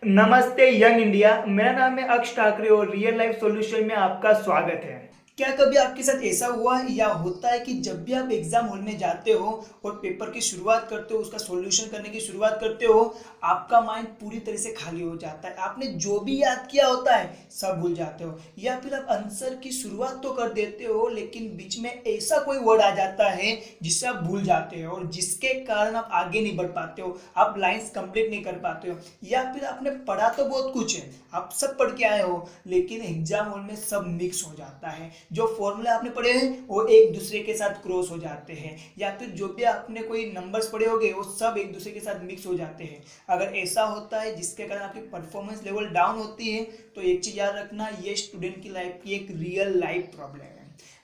नमस्ते young India. मेरा नाम है अक्ष ठाकरे और रियल लाइफ सॉल्यूशन में आपका स्वागत है। क्या कभी आपके साथ ऐसा हुआ है या होता है कि जब भी आप एग्जाम हॉल में जाते हो और पेपर की शुरुआत करते हो, उसका सॉल्यूशन करने की शुरुआत करते हो, आपका माइंड पूरी तरह से खाली हो जाता है। आपने जो भी याद किया होता है सब भूल जाते हो, या फिर आप आंसर की शुरुआत तो कर देते हो लेकिन बीच में ऐसा कोई वर्ड आ जाता है जिससे आप भूल जाते हो और जिसके कारण आप आगे नहीं बढ़ पाते हो, आप लाइंस कंप्लीट नहीं कर पाते हो। या फिर आपने पढ़ा तो बहुत कुछ है, आप सब पढ़ के आए हो, लेकिन एग्जाम हॉल में सब मिक्स हो जाता है। जो फॉर्मूला आपने पढ़े हैं वो एक दूसरे के साथ क्रॉस हो जाते हैं, या फिर जो भी आपने कोई नंबर्स पढ़े होंगे वो सब एक दूसरे के साथ मिक्स हो जाते हैं। अगर ऐसा होता है जिसके कारण आपकी परफॉर्मेंस लेवल डाउन होती है, तो एक चीज याद रखना, ये स्टूडेंट की लाइफ की एक रियल लाइफ प्रॉब्लम है।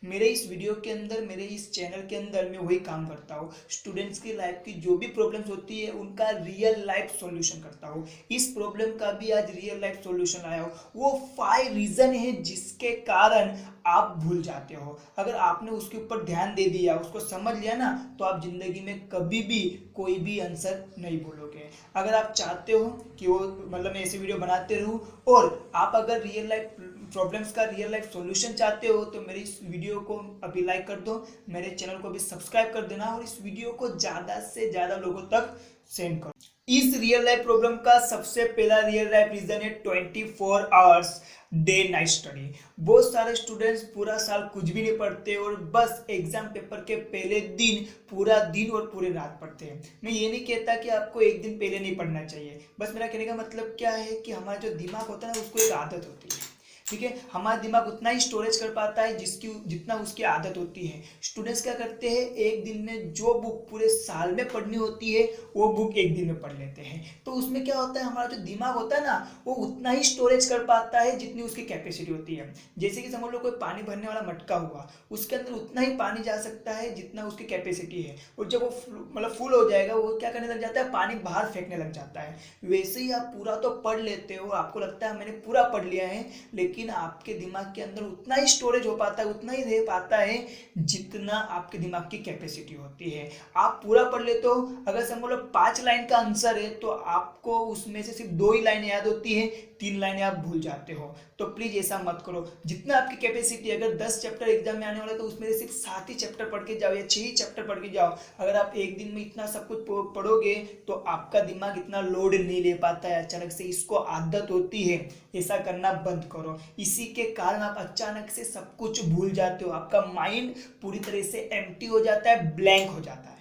मेरे इस वीडियो के अंदर, मेरे इस चैनल के अंदर मैं वही काम करता हूँ। स्टूडेंट्स की लाइफ की जो भी प्रॉब्लम्स होती है उनका रियल लाइफ सॉल्यूशन करता हूँ। इस प्रॉब्लम का भी आज रियल लाइफ सॉल्यूशन आया हो। वो 5 रीजन है जिसके कारण आप भूल जाते हो। अगर आपने उसके ऊपर ध्यान दे दिया, उसको समझ लिया ना, तो आप जिंदगी में कभी भी कोई भी आंसर नहीं भूलोगे। अगर आप चाहते हो कि वो मतलब मैं ऐसे वीडियो बनाते रहूं, और आप अगर रियल लाइफ प्रॉब्लम्स का रियल लाइफ सॉल्यूशन चाहते हो, तो मेरी इस वीडियो को अभी लाइक कर दो, मेरे चैनल को भी सब्सक्राइब कर देना और इस वीडियो को ज़्यादा से ज़्यादा लोगों तक सेंड करो। इस रियल लाइफ प्रॉब्लम का सबसे पहला रियल लाइफ रीजन है 24 आवर्स डे नाइट स्टडी। बहुत सारे स्टूडेंट्स पूरा साल कुछ भी नहीं पढ़ते और बस एग्जाम पेपर के पहले दिन पूरा दिन और पूरी रात पढ़ते हैं। मैं ये नहीं कहता कि आपको एक दिन पहले नहीं पढ़ना चाहिए, बस मेरा कहने का मतलब क्या है कि हमारा जो दिमाग होता है ना, उसको एक आदत होती है। ठीक है, हमारा दिमाग उतना ही स्टोरेज कर पाता है जितना उसकी आदत होती है। स्टूडेंट्स क्या करते हैं, एक दिन में जो बुक पूरे साल में पढ़नी होती है वो बुक एक दिन में पढ़ लेते हैं। तो उसमें क्या होता है, हमारा जो दिमाग होता है ना, वो उतना ही स्टोरेज कर पाता है जितनी उसकी कैपेसिटी होती है। जैसे कि समझ लो कोई पानी भरने वाला मटका हुआ, उसके अंदर उतना ही पानी जा सकता है जितना उसकी कैपेसिटी है, और जब वो मतलब फुल हो जाएगा, वो क्या करने लग जाता है, पानी बाहर फेंकने लग जाता है। वैसे ही आप पूरा तो पढ़ लेते हो, आपको लगता है मैंने पूरा पढ़ लिया है, लेकिन आपके दिमाग के अंदर उतना ही स्टोरेज हो पाता है, उतना ही रह पाता है जितना आपके दिमाग की कैपेसिटी होती है। आप पूरा पढ़ लेते हो, अगर समझ लो 5 लाइन का आंसर है तो आपको उसमें से सिर्फ 2 ही लाइनें याद होती है, 3 लाइनें आप भूल जाते हो। तो प्लीज ऐसा मत करो। जितना आपकी कैपेसिटी, अगर 10 चैप्टर एग्जाम में आने वाला है तो उसमें से सिर्फ 7 ही चैप्टर पढ़ के जाओ या 6 ही चैप्टर पढ़ के जाओ। अगर आप एक दिन में इतना सब कुछ पढ़ोगे तो आपका दिमाग इतना लोड नहीं ले पाता है, अचानक से इसको आदत होती है। ऐसा करना बंद करो, इसी के कारण आप अचानक से सब कुछ भूल जाते हो, आपका माइंड पूरी तरह से एम्प्टी हो जाता है, ब्लैंक हो जाता है।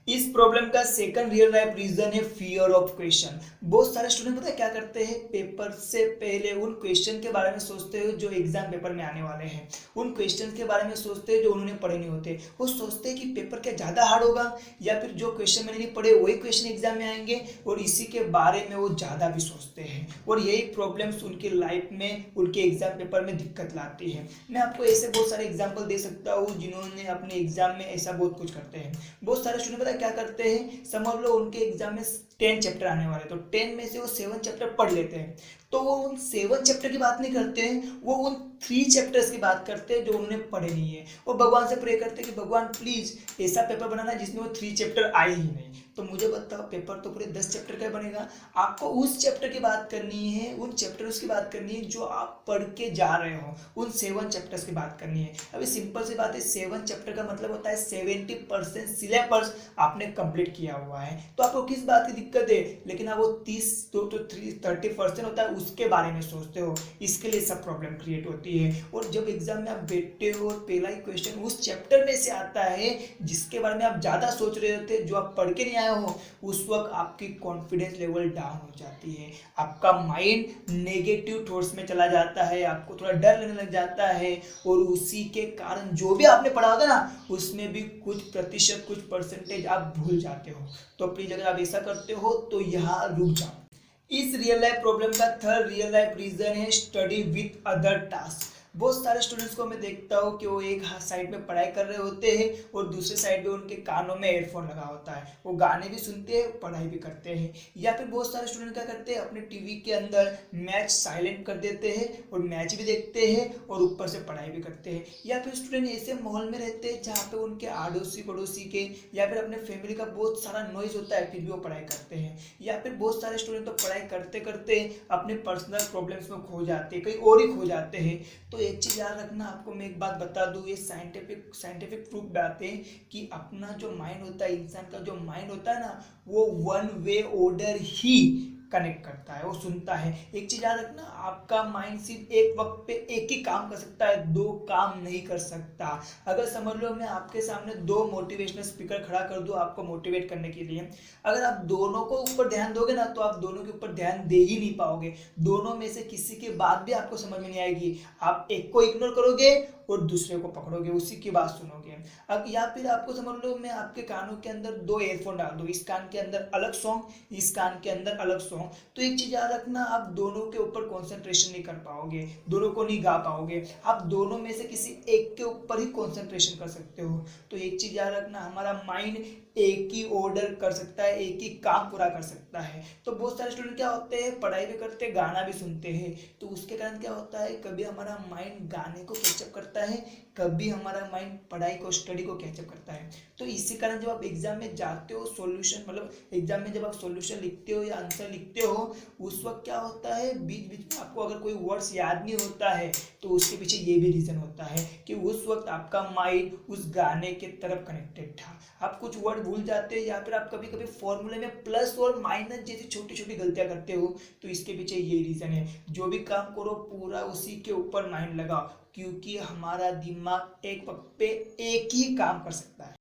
इस प्रॉब्लम का सेकंड रियल लाइफ रीजन है फियर ऑफ क्वेश्चन। बहुत सारे स्टूडेंट पता है क्या करते हैं, पेपर से पहले उन क्वेश्चन के बारे में सोचते हैं जो एग्जाम पेपर में आने वाले हैं, उन क्वेश्चन के बारे में सोचते हैं जो उन्होंने पढ़े नहीं होते। वो सोचते हैं कि पेपर क्या ज़्यादा हार्ड होगा, या फिर जो क्वेश्चन मैंने नहीं पढ़े वही क्वेश्चन एग्जाम में आएंगे, और इसी के बारे में वो ज़्यादा भी सोचते हैं, और यही प्रॉब्लम्स उनकी लाइफ में, उनके एग्जाम पेपर में दिक्कत लाती है। मैं आपको ऐसे बहुत सारे एग्जाम्पल दे सकता हूँ जिन्होंने अपने एग्जाम में ऐसा बहुत कुछ करते हैं। बहुत सारे स्टूडेंट पता है क्या करते हैं, समझ लो उनके एग्जाम में 10 चैप्टर आने वाले, तो 10 में से वो 7 चैप्टर पढ़ लेते हैं, तो वो उन 7 चैप्टर की बात नहीं करते हैं, वो उन 3 चैप्टर्स की बात करते हैं जो उन्होंने पढ़े नहीं है। वो भगवान से प्रे करते हैं कि भगवान प्लीज ऐसा पेपर बनाना जिसमें वो 3 चैप्टर आए ही नहीं। तो मुझे बताओ, पेपर तो पूरे 10 चैप्टर का बनेगा। आपको उस चैप्टर की बात करनी है, उन चैप्टर्स की बात करनी है जो आप पढ़ के जा रहे हो, उन 7 चैप्टर्स की बात करनी है। अभी सिंपल सी बात है, 7 चैप्टर का मतलब होता है 70% सिलेबस आपने कंप्लीट किया हुआ है। तो आपको किस बात की दिक्कत है, लेकिन आप वो 30% होता है उसके बारे में सोचते हो, इसके लिए सब प्रॉब्लम क्रिएट होती है। और जब एग्जाम में आप बैठते हो और पहला ही क्वेश्चन उस चैप्टर में से आता है जिसके बारे में आप ज़्यादा सोच रहे होते, जो आप पढ़ के नहीं आए हो, उस वक्त आपकी कॉन्फिडेंस लेवल डाउन हो जाती है, आपका माइंड नेगेटिव थॉट्स में चला जाता है, आपको थोड़ा डर लगने लग जाता है, और उसी के कारण जो भी आपने पढ़ा होता ना उसमें भी कुछ प्रतिशत, कुछ परसेंटेज आप भूल जाते हो। तो प्लीज अगर आप ऐसा करते हो तो यहाँ रुक जाओ। इस रियल लाइफ प्रॉब्लम का थर्ड रियल लाइफ रीजन है स्टडी विथ अदर टास्क। बहुत सारे स्टूडेंट्स को मैं देखता हूँ कि वो एक साइड में पढ़ाई कर रहे होते हैं और दूसरे साइड में उनके कानों में एयरफोन लगा होता है, वो गाने भी सुनते हैं पढ़ाई भी करते हैं। या फिर बहुत सारे स्टूडेंट क्या करते हैं, अपने टीवी के अंदर मैच साइलेंट कर देते हैं और मैच भी देखते हैं और ऊपर से पढ़ाई भी करते हैं। या फिर स्टूडेंट ऐसे माहौल में रहते हैं जहाँ पे उनके आड़ोसी पड़ोसी के या फिर अपने फैमिली का बहुत सारा नॉइज होता है, फिर भी वो पढ़ाई करते हैं। या फिर बहुत सारे स्टूडेंट तो पढ़ाई करते करते अपने पर्सनल प्रॉब्लम्स में खो जाते हैं, कहीं और ही खो जाते हैं। तो एक चीज़ याद रखना, आपको मैं एक बात बता दूँ, ये साइंटिफिक प्रूफ बातें कि अपना जो माइंड होता है, इंसान का जो माइंड होता है ना, वो वन वे ऑर्डर ही कनेक्ट करता है, वो सुनता है। एक चीज याद रखना, आपका माइंड सिर्फ एक वक्त पे एक ही काम कर सकता है, दो काम नहीं कर सकता। अगर समझ लो मैं आपके सामने दो मोटिवेशनल स्पीकर खड़ा कर दूं आपको मोटिवेट करने के लिए, अगर आप दोनों को ऊपर ध्यान दोगे ना तो आप दोनों के ऊपर ध्यान दे ही नहीं पाओगे। दोनों में से किसी की बात भी आपको समझ में नहीं आएगी, आप एक को इग्नोर करोगे और दूसरे को पकड़ोगे, उसी की बात सुनोगे। अब या फिर आपको समझ लो मैं आपके कानों के अंदर दो एयरफोन डाल दूं, इस कान के अंदर अलग सॉन्ग, इस कान के अंदर अलग सॉन्ग, तो एक चीज याद रखना, आप दोनों के ऊपर कंसंट्रेशन नहीं कर पाओगे, दोनों को नहीं गा पाओगे, आप दोनों में से किसी एक के ऊपर ही कंसंट्रेशन कर सकते हो। तो एक चीज याद रखना, हमारा माइंड एक ही ऑर्डर कर सकता है, एक ही काम पूरा कर सकता है। तो बहुत सारे स्टूडेंट क्या होते हैं, पढ़ाई भी करते हैं गाना भी सुनते हैं, तो उसके कारण क्या होता है, कभी हमारा माइंड गाने को कैचअप करता है, कभी हमारा माइंड पढ़ाई को स्टडी को कैचअप करता है। तो इसी कारण जब आप एग्जाम में जाते हो, सॉल्यूशन मतलब एग्जाम में जब आप सॉल्यूशन लिखते हो या आंसर लिखते हो, उस वक्त क्या होता है, बीच बीच में आपको अगर कोई वर्ड्स याद नहीं होता है तो उसके पीछे ये भी रीजन होता है कि उस वक्त आपका माइंड उस गाने के तरफ कनेक्टेड था, आप कुछ वर्ड भूल जाते हैं या फिर आप कभी कभी फॉर्मूले में प्लस और माइनस जैसी छोटी छोटी गलतियां करते हो। तो इसके पीछे ये रीजन है, जो भी काम करो पूरा उसी के ऊपर माइंड लगाओ, क्योंकि हमारा दिमाग एक वक्त पे एक ही काम कर सकता है।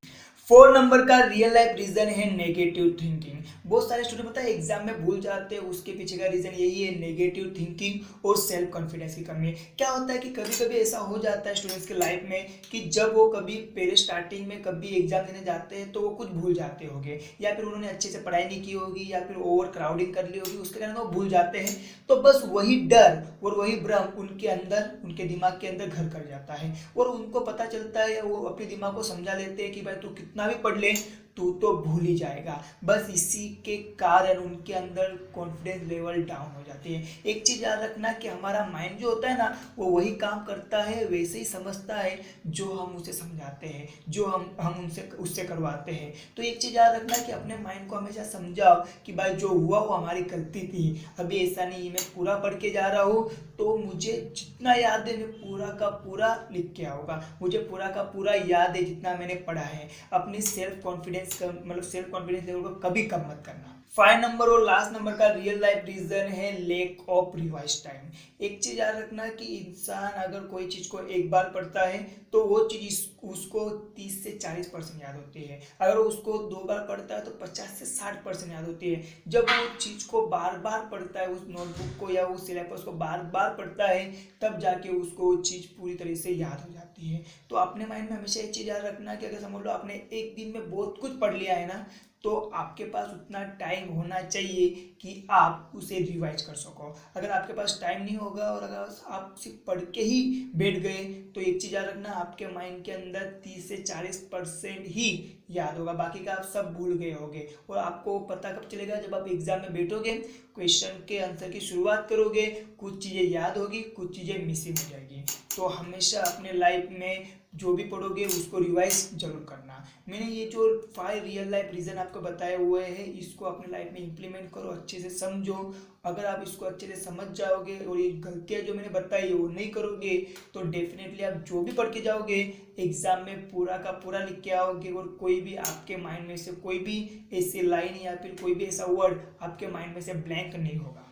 4 नंबर का रियल लाइफ रीजन है नेगेटिव थिंकिंग। बहुत सारे स्टूडेंट पता है एग्जाम में भूल जाते हैं, उसके पीछे का रीजन यही है, नेगेटिव थिंकिंग और सेल्फ कॉन्फिडेंस की कमी। क्या होता है कि कभी कभी ऐसा हो जाता है स्टूडेंट्स के लाइफ में कि जब वो कभी पहले स्टार्टिंग में कभी एग्जाम देने जाते हैं तो वो कुछ भूल जाते होंगे, या फिर उन्होंने अच्छे से पढ़ाई नहीं की होगी, या फिर ओवर क्राउडिंग कर ली होगी, उसके कारण वो भूल जाते हैं। तो बस वही डर और वही भ्रम उनके अंदर, उनके दिमाग के अंदर घर कर जाता है और उनको पता चलता है, वो अपने दिमाग को समझा लेते हैं कि भाई तू कितना भी पढ़ ले तू तो भूल ही जाएगा। बस इसी के कारण उनके अंदर कॉन्फिडेंस लेवल डाउन हो जाती है। एक चीज याद रखना कि हमारा माइंड जो होता है ना, वो वही काम करता है, वैसे ही समझता है जो हम उसे समझाते हैं, जो हम उनसे उससे करवाते हैं। तो एक चीज याद रखना कि अपने माइंड को हमेशा समझाओ कि भाई जो हुआ वो हमारी गलती थी, अभी ऐसा नहीं मैं पूरा पढ़ के जा रहा हूँ तो मुझे जितना याद है मैं पूरा का पूरा लिख के आऊँगा, मुझे पूरा का पूरा याद है जितना मैंने पढ़ा है। अपनी सेल्फ कॉन्फिडेंस लेवल को कभी कम मत करना। 5 नंबर और लास्ट नंबर का रियल लाइफ रीजन है लेक ऑफ रिवाइज टाइम। एक चीज याद रखना कि इंसान अगर कोई चीज को एक बार पढ़ता है तो वो चीज उसको 30 से 40% याद होती है, अगर उसको 2 बार पढ़ता है तो 50 से 60% याद होती है। जब वो चीज को बार बार पढ़ता है, उस नोटबुक को या उस सिलेबस को बार बार पढ़ता है, तब जाके उसको वो चीज पूरी तरह से याद हो जाती है। तो अपने माइंड में हमेशा एक चीज याद रखना कि अगर समझ लो आपने एक दिन में बहुत कुछ पढ़ लिया है ना, तो आपके पास उतना टाइम होना चाहिए कि आप उसे रिवाइज कर सको। अगर आपके पास टाइम नहीं होगा और अगर आप सिर्फ पढ़ के ही बैठ गए तो एक चीज़ याद रखना, आपके माइंड के अंदर 30 से 40% ही याद होगा, बाकी का आप सब भूल गए होगे। और आपको पता कब चलेगा, जब आप एग्जाम में बैठोगे, क्वेश्चन के आंसर की शुरुआत करोगे, कुछ चीज़ें याद होगी, कुछ चीज़ें मिसिंग हो जाएगी। तो हमेशा अपने लाइफ में जो भी पढ़ोगे उसको रिवाइज जरूर करना। मैंने ये जो 5 रियल लाइफ रीजन आपको बताए हुए हैं, इसको अपने लाइफ में इंप्लीमेंट करो, अच्छे से समझो। अगर आप इसको अच्छे से समझ जाओगे और ये गलतियाँ जो मैंने बताई वो नहीं करोगे तो डेफिनेटली आप जो भी पढ़ के जाओगे एग्जाम में पूरा का पूरा लिख के आओगे और कोई भी आपके माइंड में से कोई भी ऐसी लाइन या फिर कोई भी ऐसा वर्ड आपके माइंड में से ब्लैंक नहीं होगा।